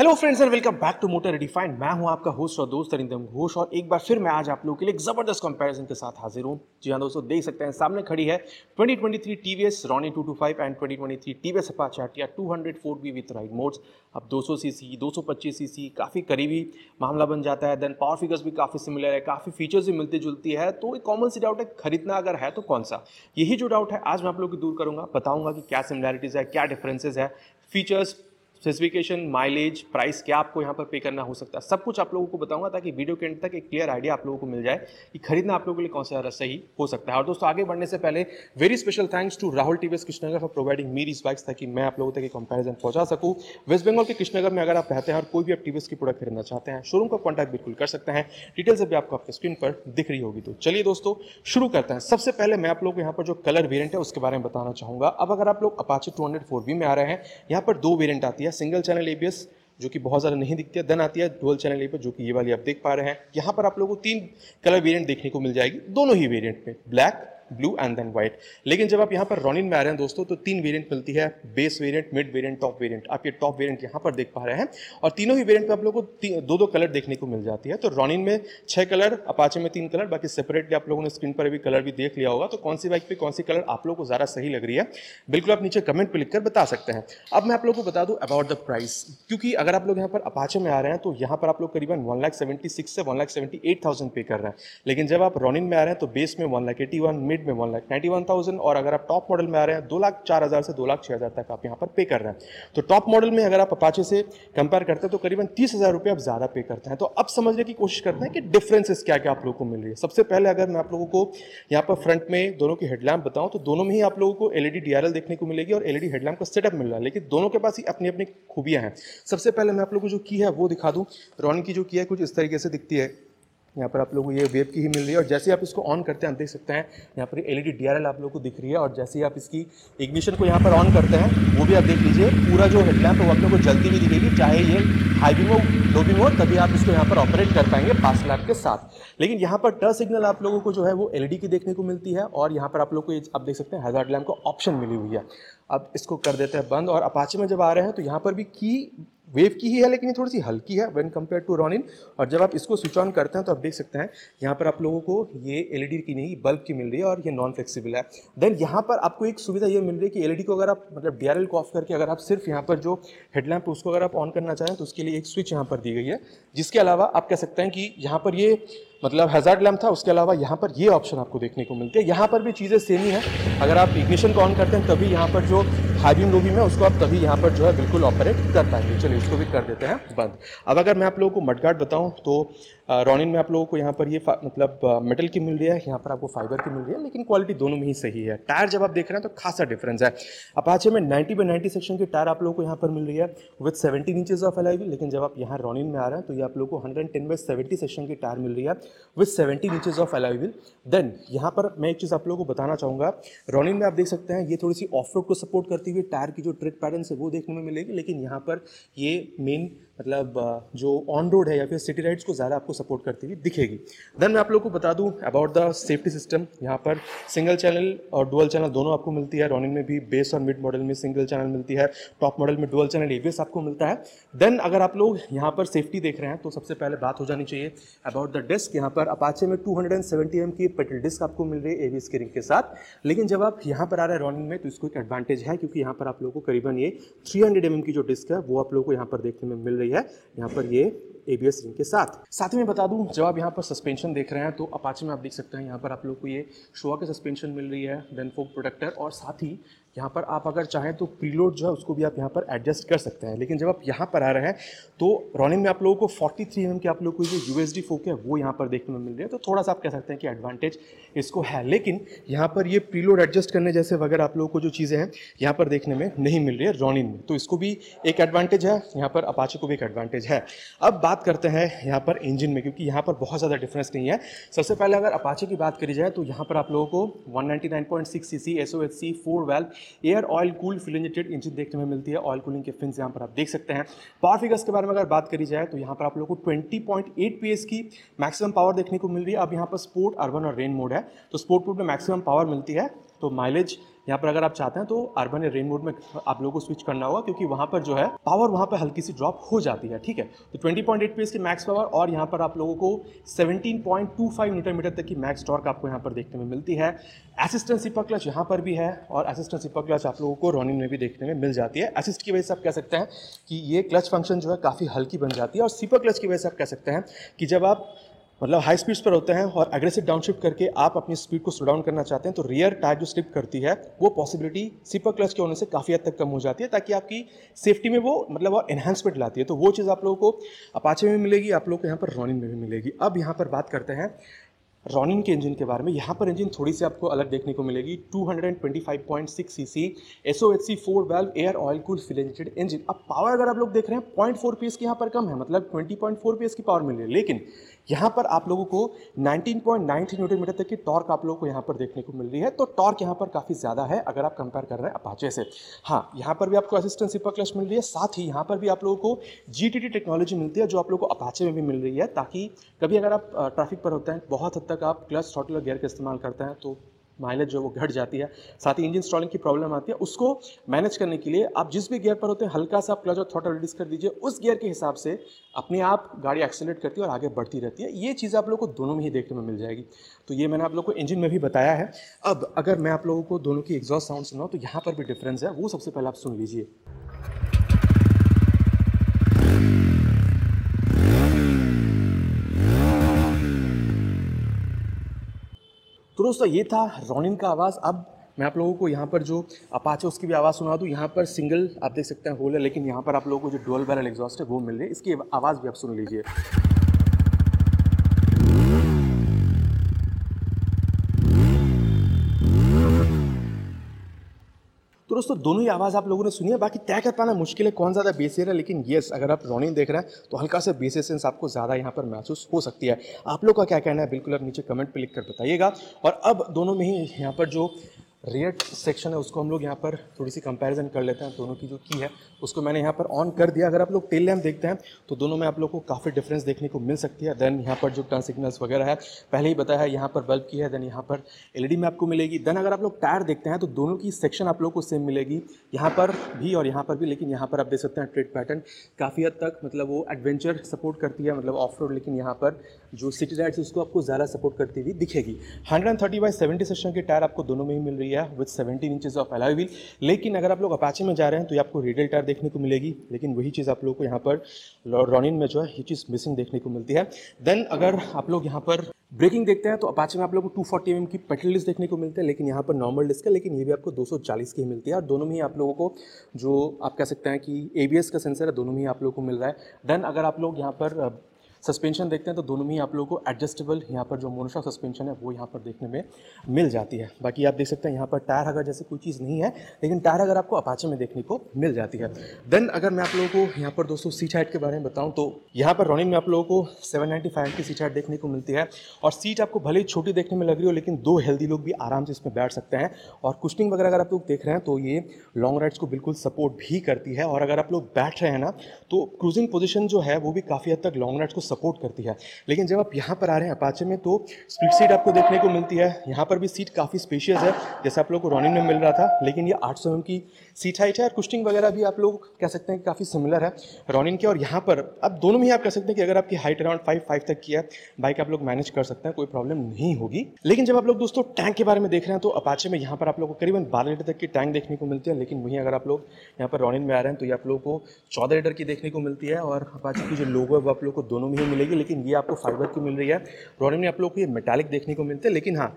Hello friends and welcome back to Motor Redefined. मैं हूं आपका होस्ट और दोस्त अरिंदम घोष और एक बार फिर मैं आज आप लोगों के लिए एक जबरदस्त कंपैरिजन के साथ हाजिर हूं। जी हां दोस्तों, देख सकते हैं सामने खड़ी है 2023 TVS Ronin 225 and 2023 TVS Apache RTR 204V with ride modes. अब 200 सीसी 225 सीसी काफ़ी करीबी मामला बन जाता है। देन पावर फिगर्स भी काफ़ी सिमिलर है, काफ़ी फीचर्स भी मिलती जुलती है। तो एक कॉमन सी डाउट है, खरीदना अगर है तो कौन सा। यही जो डाउट है आज मैं आप लोगों को दूर करूंगा, बताऊंगा कि क्या सिमिलैरिटीज़ है, क्या डिफरेंसेज है, फीचर्स, स्पेसिफिकेशन, माइलेज, प्राइस, क्या आपको यहाँ पर पे करना हो सकता है, सब कुछ आप लोगों को बताऊंगा ताकि वीडियो के एंड तक एक क्लियर आइडिया आप लोगों को मिल जाए कि खरीदना आप लोगों के लिए कौन सा ज़्यादा सही हो सकता है। और दोस्तों आगे बढ़ने से पहले very special thanks to Rahul TVS Krishnanagar for providing me these bikes ताकि मैं आप लोगों तक एक कंपैरिजन पहुंचा सकूं। वेस्ट बंगाल के कृष्णनगर में अगर आप रहते हैं और कोई भी आप टीवीएस की प्रोडक्ट खरीदना चाहते हैं, शोरूम का कॉन्टैक्ट बिल्कुल कर सकते हैं। डिटेल्स अभी आपको आपके स्क्रीन पर दिख रही होगी। तो चलिए दोस्तों शुरू करते हैं। सबसे पहले मैं आप लोगों को यहाँ पर जो कलर वेरिएंट है उसके बारे में बताना चाहूंगा। अब अगर आप लोग अपाचे 204V में आ रहे हैं, यहाँ पर दो वेरिएंट आती है। सिंगल चैनल एबीएस जो कि बहुत ज़्यादा नहीं दिखती है, देन आती है डुअल चैनल एबीएस जो कि ये वाली आप देख पा रहे हैं। यहाँ पर आप लोगों को तीन कलर वेरिएंट देखने को मिल जाएगी, दोनों ही वेरिएंट में black, blue and then white. लेकिन जब आप यहाँ पर रॉनिन में आ रहे हैं दोस्तों तो तीन वेरिएंट मिलती है, base variant, mid variant, top variant. आप ये टॉप वेरिएंट यहाँ पर देख पा रहे हैं और तीनों ही वेरिएंट में आप लोगों को दो दो कलर देखने को मिल जाती है। तो रॉनिन में 6 कलर, अपाचे में 3 कलर, बाकी सेपरेटली आप लोगों ने स्क्रीन पर भी कलर भी देख लिया होगा। तो कौन सी बाइक पे कौन सी कलर आप लोगों को ज़्यादा सही लग रही है बिल्कुल आप नीचे कमेंट पे लिखकर बता सकते हैं। अब मैं आप लोगों को बता दूं अबाउट द प्राइस, क्योंकि अगर आप लोग यहाँ पर अपाचे में आ रहे हैं तो यहाँ पर आप लोग करीबन 1,76,000 से 1,78,000 पे कर रहे हैं। लेकिन जब आप रॉनिन में आ रहे हैं तो बेस में 1,81,000, मिड में 1,91,000 और अगर आप टॉप मॉडल में आ रहे हैं 2,04,000 से 2,06,000 तक आप यहाँ पर पे कर रहे हैं। तो टॉप मॉडल में अगर आप अपाचे से कंपेयर करते हैं तो करीबन 30,000 रुपये आप ज़्यादा पे करते हैं। तो अब समझने की कोशिश करते हैं कि डिफरेंसेस क्या क्या आप लोगों को मिल रही है। सबसे पहले अगर मैं आप लोगों को यहाँ पर फ्रंट में दोनों की हेडलैम्प बताऊं तो दोनों में ही आप लोगों को एलईडी डीआरएल देखने को मिलेगी और एलईडी हेडलैम्प का सेटअप मिल रहा है, लेकिन दोनों के पास ही अपनी अपनी खूबियां हैं। सबसे पहले मैं आप लोगों को जो की है वो दिखा दूं। रॉन की जो की है कुछ इस तरीके से दिखती है। यहाँ पर आप लोगों को ये वेब की ही मिल रही है और जैसे आप इसको ऑन करते हैं आप देख सकते हैं यहाँ पर एलईडी डीआरएल आप लोगों को दिख रही है और जैसे ही आप इसकी इग्निशन को यहाँ पर ऑन करते हैं वो भी आप देख लीजिए, पूरा जो हेडलैम्प है वो आप लोगों को जलती हुई दिखेगी, चाहे ये हाई बीम हो लो बीम हो, तभी आप इसको यहाँ पर ऑपरेट कर पाएंगे फास्ट लैम्प के साथ। लेकिन यहाँ पर टच सिग्नल आप लोगों को जो है वो एलईडी की देखने को मिलती है और यहाँ पर आप लोग को आप देख सकते हैं हैजार्ड लैम्प का ऑप्शन मिली हुई है। अब इसको कर देते हैं बंद और अपाचे में जब आ रहे हैं तो यहाँ पर भी की वेव की ही है, लेकिन ये थोड़ी सी हल्की है व्हेन कंपेयर टू रॉनिन। और जब आप इसको स्विच ऑन करते हैं तो आप देख सकते हैं यहाँ पर आप लोगों को ये एलईडी की नहीं बल्ब की मिल रही है और ये नॉन फ्लेक्सिबल है। देन यहाँ पर आपको एक सुविधा ये मिल रही है कि एलईडी को अगर आप मतलब डीआरएल को ऑफ करके अगर आप सिर्फ यहाँ पर जो हेडलैम्प है उसको अगर आप ऑन करना चाहें तो उसके लिए एक स्विच यहाँ पर दी गई है। जिसके अलावा आप कह सकते हैं कि यहाँ पर ये मतलब हैजार्ड लैम्प था, उसके अलावा यहाँ पर ये ऑप्शन आपको देखने को मिलती है। यहाँ पर भी चीज़ें सेम ही है, अगर आप इग्निशन को ऑन करते हैं तभी यहाँ पर जो हाई बीम लो बीम है उसको आप तभी यहाँ पर जो है बिल्कुल ऑपरेट कर पाएंगे। चलिए इसको भी कर देते हैं बंद। अब अगर मैं आप लोगों को मडगार्ड बताऊँ तो रॉनिन में आप लोगों को यहाँ पर ये मतलब मेटल की मिल रही है, यहाँ पर आपको फाइबर की मिल रही है, लेकिन क्वालिटी दोनों में ही सही है। टायर जब आप देख रहे हैं तो खासा डिफरेंस है। अपाचे में 90/90 सेक्शन की टायर आप लोगों को यहाँ पर मिल रही है with 17 inches of alloy wheel, लेकिन जब आप यहाँ रॉनिन में आ रहे हैं तो ये आप लोगों को 110/70 सेक्शन की टायर मिल रही है with 17 inches of alloy wheel. Then यहाँ पर मैं एक चीज़ आप लोगों को बताना चाहूँगा, रॉनिन में आप देख सकते हैं ये थोड़ी सी ऑफ रोड को सपोर्ट करती हुई टायर की जो ट्रिक पैटर्न है वो देखने में मिलेगी, लेकिन यहाँ पर ये मेन मतलब जो ऑन रोड है या फिर सिटी राइड्स को ज़्यादा आपको सपोर्ट करती हुई दिखेगी। देन मैं आप लोगों को बता दूं अबाउट द सेफ्टी सिस्टम। यहाँ पर सिंगल चैनल और डुअल चैनल दोनों आपको मिलती है। रॉनिन में भी बेस और मिड मॉडल में सिंगल चैनल मिलती है, टॉप मॉडल में डुअल चैनल एबीएस आपको मिलता है। देन अगर आप लोग यहाँ पर सेफ्टी देख रहे हैं तो सबसे पहले बात हो जानी चाहिए अबाउट द डिस्क। यहाँ पर अपाचे में 270 mm की पेडल डिस्क आपको मिल रही है एबीएस के रिंग के साथ, लेकिन जब आप यहाँ पर आ रहे हैं रॉनिन में तो इसको एक एडवांटेज है क्योंकि यहाँ पर आप लोगों को करीबन ये 300 mm की जो डिस्क है वो आप लोगों को यहाँ पर देखने में मिल रही है, यहाँ पर ये एबीएस रिंग के साथ में बता दूं जब आप यहाँ पर सस्पेंशन देख रहे हैं तो अपाचे में आप देख सकते हैं यहाँ पर आप लोग को ये शोआ के सस्पेंशन मिल रही है, देन फोक प्रोटेक्टर, और साथ ही यहाँ पर आप अगर चाहें तो प्रीलोड जो है उसको भी आप यहाँ पर एडजस्ट कर सकते हैं। लेकिन जब आप यहाँ पर आ रहे हैं तो रॉनिन में आप लोगों को 43 mm की आप लोग को जो यूएसडी फोक है वो यहाँ पर देखने में मिल रही है, तो थोड़ा सा आप कह सकते हैं कि एडवांटेज इसको है। लेकिन यहाँ पर ये प्रीलोड एडजस्ट करने जैसे वगैरह आप लोगों को जो चीज़ें हैं यहाँ पर देखने में नहीं मिल रही है रॉनिन में, तो इसको भी एक एडवांटेज है, यहाँ पर अपाचे को भी एक एडवांटेज है। अब बात करते हैं यहाँ पर इंजन में, क्योंकि यहाँ पर बहुत ज़्यादा डिफरेंस नहीं है। सबसे पहले अगर अपाचे की बात करी जाए तो यहाँ पर आप लोगों को 199.6 cc SOHC 4 valve air oil cooled fuel injected engine देखने में मिलती है। ऑयल कूलिंग के फिन्स यहाँ पर आप देख सकते हैं। पावर फिगर्स के बारे में अगर बात करी जाए तो यहाँ पर आप लोगों को 20.8 PS की मैक्सिमम पावर देखने को मिल रही है। अब यहाँ पर स्पोर्ट, अर्बन और रेन मोड है, तो स्पोर्ट मोड में मैक्सिमम पावर मिलती है, तो माइलेज यहाँ पर अगर आप चाहते हैं तो अर्बन या रेन मोड में आप लोगों को स्विच करना होगा, क्योंकि वहाँ पर जो है पावर वहाँ पर हल्की सी ड्रॉप हो जाती है, ठीक है। तो 20.8 PS की मैक्स पावर और यहाँ पर आप लोगों को 17.25 न्यूटन मीटर तक की मैक्स टॉर्क आपको यहाँ पर देखने में मिलती है। असिस्टेंट सिपर क्लच यहाँ पर भी है, और असिस्टेंट सिपर क्लच आप लोगों को रॉनिन में भी देखने में मिल जाती है। असिस्ट की वजह से आप कह सकते हैं कि ये क्लच फंक्शन जो है काफ़ी हल्की बन जाती है, और सिपर क्लच की वजह से आप कह सकते हैं कि जब आप मतलब हाई स्पीड्स पर होते हैं और एग्रेसिव डाउनशिफ्ट करके आप अपनी स्पीड को स्लो डाउन करना चाहते हैं, तो रियर टायर जो स्लिप करती है वो पॉसिबिलिटी सिपर क्लच के होने से काफ़ी हद तक कम हो जाती है, ताकि आपकी सेफ्टी में वो मतलब और एनहांसमेंट लाती है। तो वो चीज़ आप लोगों को अपाचे में मिलेगी, आप लोगों को यहाँ पर रॉनिन में भी मिलेगी। अब यहाँ पर बात करते हैं रॉनिन के इंजन के बारे में। यहाँ पर इंजन थोड़ी सी आपको अलग देखने को मिलेगी। 225.6 cc SOHC 4 valve air oil cool फिलेटेड इंजन। अब पावर अगर आप लोग देख रहे हैं 0.4 PS की यहाँ पर कम है, मतलब 20.4 PS की पावर मिल रही है, लेकिन यहाँ पर आप लोगों को 19.93 न्यूटन मीटर तक की टॉर्क आप लोगों को यहाँ पर देखने को मिल रही है। तो टॉर्क यहाँ पर काफ़ी ज़्यादा है अगर आप कंपेयर कर रहे हैं अपाचे से। हाँ, यहाँ पर भी आपको असिस्टेंट सिपर क्लच मिल रही है, साथ ही यहाँ पर भी आप लोगों को GTT टेक्नोलॉजी मिलती है, जो आप लोगों को अपाचे में भी मिल रही है, ताकि कभी अगर आप ट्रैफिक पर होते हैं, बहुत हद तक आप क्लच थ्रॉटल और गियर का इस्तेमाल करते हैं, तो माइलेज जो वो घट जाती है, साथ ही इंजन स्टॉलिंग की प्रॉब्लम आती है। उसको मैनेज करने के लिए आप जिस भी गियर पर होते हैं हल्का सा आप क्लच और थ्रॉटल रिलीज कर दीजिए, उस गियर के हिसाब से अपने आप गाड़ी एक्सेलरेट करती है और आगे बढ़ती रहती है। ये चीज़ आप लोगों को दोनों में ही देखने में मिल जाएगी। तो ये मैंने आप लोगों को इंजन में भी बताया है। अब अगर मैं आप लोगों को दोनों की एग्जॉस्ट साउंड सुनाऊँ तो यहाँ पर भी डिफरेंस है, वो सबसे पहले आप सुन लीजिए। तो दोस्तों ये था रॉनिन का आवाज़। अब मैं आप लोगों को यहाँ पर जो अपाचे उसकी भी आवाज़ सुना दूँ। यहाँ पर सिंगल आप देख सकते हैं होल है, लेकिन यहाँ पर आप लोगों को जो डुअल बैरल एग्जॉस्ट है वो मिल रही है। इसकी आवाज़ भी आप सुन लीजिए। तो दोस्तों दोनों ही आवाज़ आप लोगों ने सुनी है। बाकी तय कर पाना मुश्किल है कौन ज़्यादा बेसियर है, लेकिन येस अगर आप रॉनिन देख रहे हैं तो हल्का सा बेसियर सेंस आपको ज़्यादा यहाँ पर महसूस हो सकती है। आप लोग का क्या कहना है बिल्कुल आप नीचे कमेंट पे लिख कर बताइएगा। और अब दोनों में ही यहाँ पर जो रियर सेक्शन है उसको हम लोग यहाँ पर थोड़ी सी कंपैरिजन कर लेते हैं। दोनों की जो की है उसको मैंने यहाँ पर ऑन कर दिया। अगर आप लोग टेल लैम्प देखते हैं तो दोनों में आप लोग को काफ़ी डिफरेंस देखने को मिल सकती है। देन यहाँ पर जो टर्न सिग्नल्स वगैरह है पहले ही बताया है, यहाँ पर बल्ब की है, देन यहाँ पर LED में आपको मिलेगी। देन अगर आप लोग टायर देखते हैं तो दोनों की सेक्शन आप लोग को सेम मिलेगी, यहाँ पर भी और यहाँ पर भी। लेकिन यहाँ पर आप देख सकते हैं ट्रेड पैटर्न काफ़ी हद तक मतलब वो एडवेंचर सपोर्ट करती है, मतलब ऑफ रोड, लेकिन यहाँ पर जो सिटी राइड्स उसको आपको ज़्यादा सपोर्ट करती हुई दिखेगी। 130/70 सेक्शन की टायर आपको दोनों में ही मिल रही है with 17 inches of alloy wheel. लेकिन अगर आप लोग अपाचे में जा रहे हैं तो ये आपको रेडियल टायर देखने को मिलेगी, लेकिन वही चीज़ आप लोगों को यहाँ पर रॉनिन में जो है ये चीज़ मिसिंग देखने को मिलती है। देन अगर आप लोग यहाँ पर ब्रेकिंग देखते हैं तो अपाचे में आप लोगों को 240 mm की पेट्रोल डिस्क देखने को मिलते हैं, लेकिन यहाँ पर नॉर्मल डिस्क है, लेकिन ये भी आपको 240 की ही मिलती है। और दोनों में ही आप लोगों को जो आप कह सकते हैं कि ABS का सेंसर है, दोनों में ही आप लोगों को मिल रहा है। देन अगर आप लोग यहाँ पर सस्पेंशन देखते हैं तो दोनों में ही आप लोगों को एडजस्टेबल यहाँ पर जो मोनोशॉक सस्पेंशन है वो यहाँ पर देखने में मिल जाती है। बाकी आप देख सकते हैं यहाँ पर टायर अगर जैसे कोई चीज़ नहीं है, लेकिन टायर अगर आपको अपाचे में देखने को मिल जाती है। देन अगर मैं आप लोगों को यहाँ पर दोस्तों सीट हाइट के बारे में बताऊँ तो यहाँ पर रॉनिन में आप लोगों को 795 की सीट हाइट देखने को मिलती है। और सीट आपको भले ही छोटी देखने में लग रही हो, लेकिन 2 हेल्दी लोग भी आराम से इसमें बैठ सकते हैं। और कुशनिंग वगैरह अगर आप लोग देख रहे हैं तो ये लॉन्ग राइड्स को बिल्कुल सपोर्ट भी करती है। और अगर आप लोग बैठ रहे हैं ना तो क्रूजिंग पोजीशन जो है वो भी काफ़ी हद तक लॉन्ग राइड्स को सपोर्ट करती है। लेकिन जब आप यहाँ पर आ रहे हैं अपाचे में तो स्प्लिट सीट आपको देखने को मिलती है। यहाँ पर भी सीट काफ़ी स्पेशियस है जैसे आप लोग को रॉनिन में मिल रहा था, लेकिन ये 800 mm की सीट हाइट है। और कुशनिंग वगैरह भी आप लोग कह सकते हैं काफ़ी सिमिलर है रॉनिन के। और यहाँ पर अब दोनों में ही आप कह सकते हैं कि अगर आपकी हाइट अराउंड 5'5" तक की है, बाइक आप लोग मैनेज कर सकते हैं, कोई प्रॉब्लम नहीं होगी। लेकिन जब आप लोग दोस्तों टैंक के बारे में देख रहे हैं तो अपाचे में यहाँ पर आप लोग को करीबन 12 लीटर तक की टैंक देखने को मिलती है। लेकिन वहीं अगर आप लोग यहाँ पर रॉनिन में आ रहे हैं तो ये आप लोग को 14 लीटर की देखने को मिलती है। और अपाचे की जो लोगो है वो आप लोग को दोनों में ही मिलेगी, लेकिन ये आपको फाइबर की मिल रही है। रॉनिन में आप लोग को ये मेटालिक देखने को मिलते हैं। लेकिन हाँ,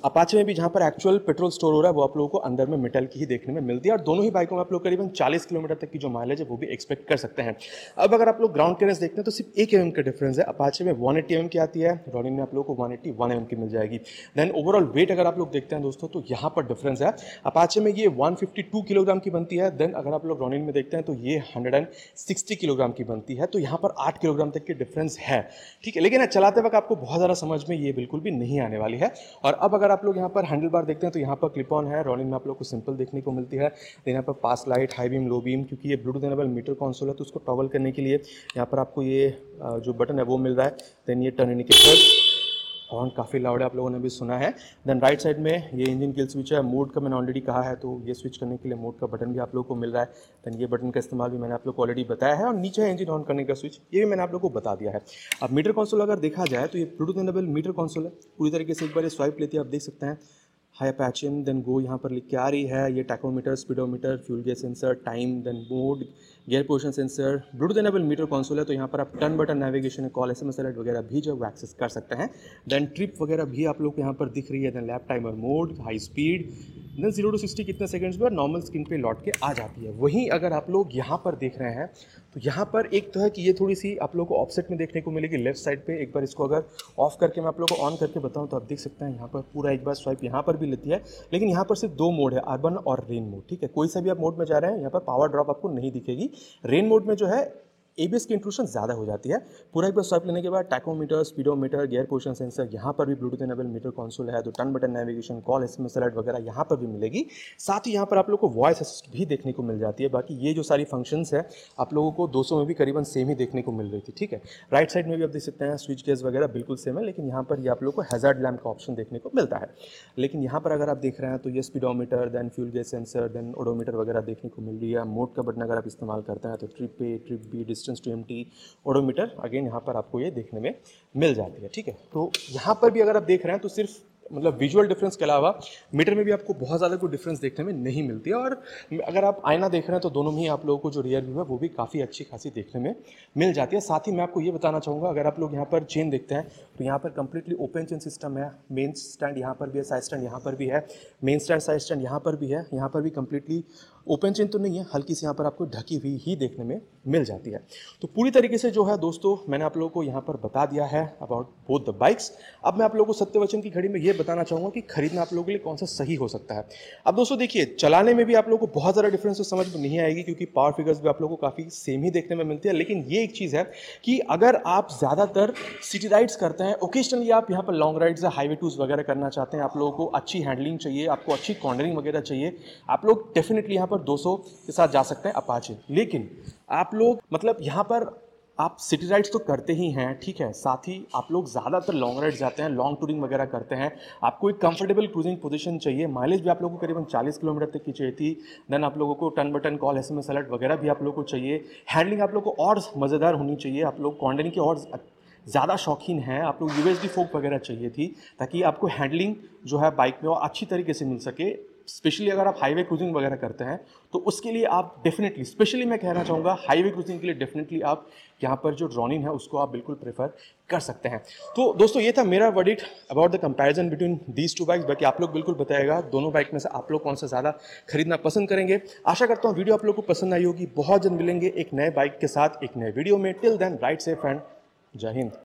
अपाचे में भी जहाँ पर एक्चुअल पेट्रोल स्टोर हो रहा है वो आप लोगों को अंदर में मेटल की ही देखने में मिलती है। और दोनों ही बाइकों में आप लोग करीबन 40 किलोमीटर तक की जो माइलेज है वो भी एक्सपेक्ट कर सकते हैं। अब अगर आप लोग ग्राउंड क्लियरेंस देखते हैं तो सिर्फ 1 mm का डिफरेंस है। अपाचे में 180 mm की आती है, रॉनिन में आप लोग को 181 mm की मिल जाएगी। देन ओवरऑल वेट अगर आप लोग देखते हैं दोस्तों तो यहाँ पर डिफरेंस है। अपाचे में ये 152 किलोग्राम की बनती है। देन अगर आप लोग रॉनिन में देखते हैं तो ये 160 किलोग्राम की बनती है। तो यहाँ पर 8 किलोग्राम तक की डिफरेंस है, ठीक है। लेकिन चलाते वक्त आपको बहुत ज़्यादा समझ में ये बिल्कुल भी नहीं आने वाली है। और अब अगर आप लोग यहाँ पर हैंडल बार देखते हैं तो यहाँ पर क्लिप ऑन है, रॉनिन में आप लोग को सिंपल देखने को मिलती है। यहाँ पर pass light, high beam, low beam, क्योंकि ये ब्लूटूथ एनेबल मीटर कंसोल है तो उसको टॉगल करने के लिए यहाँ पर आपको ये जो बटन है वो मिल रहा है। देन ये टर्न इंडिकेटर, हॉर्न काफ़ी लाउड है, आप लोगों ने भी सुना है। देन राइट साइड में ये इंजन किल स्विच है, मोड का मैंने ऑलरेडी कहा है, तो ये स्विच करने के लिए मोड का बटन भी आप लोगों को मिल रहा है। देन ये बटन का इस्तेमाल भी मैंने आप लोग को ऑलरेडी बताया है, और नीचे है इंजन ऑन करने का स्विच, ये भी मैंने आप लोग को बता दिया है। अब मीटर कंसोल अगर देखा जाए तो ये ब्लूटूथ इनेबल मीटर कंसोल है, पूरी तरीके से एक बार ये स्वाइप लेती है, आप देख सकते हैं हाई अपाचे, देन गो यहाँ पर लिख के आ रही है। ये tachometer, speedometer, fuel gauge sensor, time, then mode, gear position sensor, Bluetooth enable meter console है, तो यहाँ पर आप turn button navigation, call, SMS alert वगैरह भी जो है एक्सेस कर सकते हैं। देन ट्रिप वगैरह भी आप लोग को यहाँ पर दिख रही है। Then lap timer mode, high speed, then 0 to 60 कितने सेकंड्स में नॉर्मल स्क्रीन पे लौट के आ जाती है। वहीं अगर आप लोग यहाँ पर देख रहे हैं तो यहाँ पर एक तो है कि ये थोड़ी सी आप लोगों को ऑफसेट में देखने को मिलेगी लेफ्ट साइड पे। एक बार इसको अगर ऑफ करके मैं आप लोगों को ऑन करके बताऊँ तो आप देख सकते हैं यहाँ पर पूरा एक बार स्वाइप यहाँ पर भी लेती है, लेकिन यहाँ पर सिर्फ 2 मोड है, अर्बन और रेन मोड। ठीक है, कोई सा भी आप मोड में जा रहे हैं यहाँ पर पावर ड्रॉप आपको नहीं दिखेगी। रेन मोड में जो है ABS की इंट्रूशन ज़्यादा हो जाती है। पूरा एक बार स्वाइप लेने के बाद tachometer, speedometer, gear position sensor, यहाँ पर भी ब्लूटूथ इनेबल मीटर कंसोल है, तो turn button navigation, call, SMS alert वगैरह यहाँ पर भी मिलेगी। साथ ही यहाँ पर आप लोग को वॉइस असिस्ट भी देखने को मिल जाती है। बाकी ये जो सारी फंक्शंस है आप लोगों को 200 में भी करीबन सेम ही देखने को मिल रही थी। ठीक है, राइट साइड में भी आप देख सकते हैं स्विच केस वगैरह बिल्कुल सेम है, लेकिन यहाँ पर ये आप लोग को हैजार्ड लैम्प का ऑप्शन देखने को मिलता है। लेकिन यहाँ पर अगर आप देख रहे हैं तो ये speedometer, then fuel gauge sensor, then odometer वगैरह देखने को मिल रही है। मोड का बटन अगर आप इस्तेमाल करते हैं तो trip A, trip B, distance to MT, odometer again यहाँ पर आपको ये देखने में मिल जाती है। ठीक है, तो यहाँ पर भी अगर आप देख रहे हैं तो सिर्फ मतलब विजुअल डिफरेंस के अलावा मीटर में भी आपको बहुत ज़्यादा कोई डिफरेंस देखने में नहीं मिलती है। और अगर आप आईना देख रहे हैं तो दोनों में ही आप लोगों को जो रियर व्यू है वो भी काफ़ी अच्छी खासी देखने में मिल जाती है। साथ ही मैं आपको ये बताना चाहूँगा, अगर आप लोग यहाँ पर चेन देखते हैं तो यहाँ पर कंप्लीटली ओपन चेन सिस्टम है। मेन स्टैंड यहाँ पर भी है, साइड स्टैंड यहाँ पर भी है, मेन स्टैंड साइड स्टैंड यहाँ पर भी है। यहाँ पर भी कंप्लीटली ओपन चेन तो नहीं है, हल्की सी यहाँ पर आपको ढकी हुई ही देखने में मिल जाती है। तो पूरी तरीके से जो है दोस्तों मैंने आप लोगों को यहाँ पर बता दिया है अबाउट बोथ द बाइक्स। अब मैं आप लोगों को सत्यवचन की घड़ी में ये बताना चाहूँगा कि खरीदना आप लोगों के लिए कौन सा सही हो सकता है। अब दोस्तों देखिए, चलाने में भी आप लोगों को बहुत ज़्यादा डिफरेंस तो समझ में नहीं आएगी, क्योंकि पावर फिगर्स भी आप लोगों को काफ़ी सेम ही देखने में मिलती है। लेकिन ये एक चीज़ है कि अगर आप ज़्यादातर सिटी राइड्स करते हैं, ओकेजनली आप यहाँ पर लॉन्ग राइड्स या हाईवे टूर्स वगैरह करना चाहते हैं, आप लोगों को अच्छी हैंडलिंग चाहिए, आपको अच्छी कॉर्नरिंग वगैरह चाहिए, आप लोग डेफिनेटली यहाँ पर 200 के साथ जा सकते हैं अपाचे। लेकिन आप लोग मतलब यहाँ पर आप सिटी राइड्स तो करते ही हैं, ठीक है, साथ ही आप लोग ज़्यादातर लॉन्ग राइड जाते हैं, लॉन्ग टूरिंग वगैरह करते हैं, आपको एक कंफर्टेबल क्रूजिंग पोजीशन चाहिए, माइलेज भी आप लोगों को करीबन 40 किलोमीटर तक की चाहिए थी। देन आप लोगों को turn button, call, SMS alert वगैरह भी आप लोगों को चाहिए। हैंडलिंग आप लोगों को और मज़ेदार होनी चाहिए, आप लोग कॉर्नरिंग की और ज़्यादा शौकीन हैं, आप लोग USB फोक वगैरह चाहिए थी, ताकि आपको हैंडलिंग जो है बाइक में और अच्छी तरीके से मिल सके। स्पेशली अगर आप हाईवे क्रूजिंग वगैरह करते हैं तो उसके लिए आप डेफिनेटली, स्पेशली मैं कहना चाहूँगा हाईवे क्रूजिंग के लिए डेफिनेटली आप यहाँ पर जो रॉनिन है उसको आप बिल्कुल प्रेफर कर सकते हैं। तो दोस्तों ये था मेरा verdict about the comparison between these two bikes. बाकी आप लोग बिल्कुल बताएगा दोनों बाइक में से आप लोग कौन सा ज़्यादा खरीदना पसंद करेंगे। आशा करता हूँ वीडियो आप लोग को पसंद आई होगी। बहुत जल्द मिलेंगे एक नए बाइक के साथ एक नए वीडियो में। Till then ride safe and जय हिंद।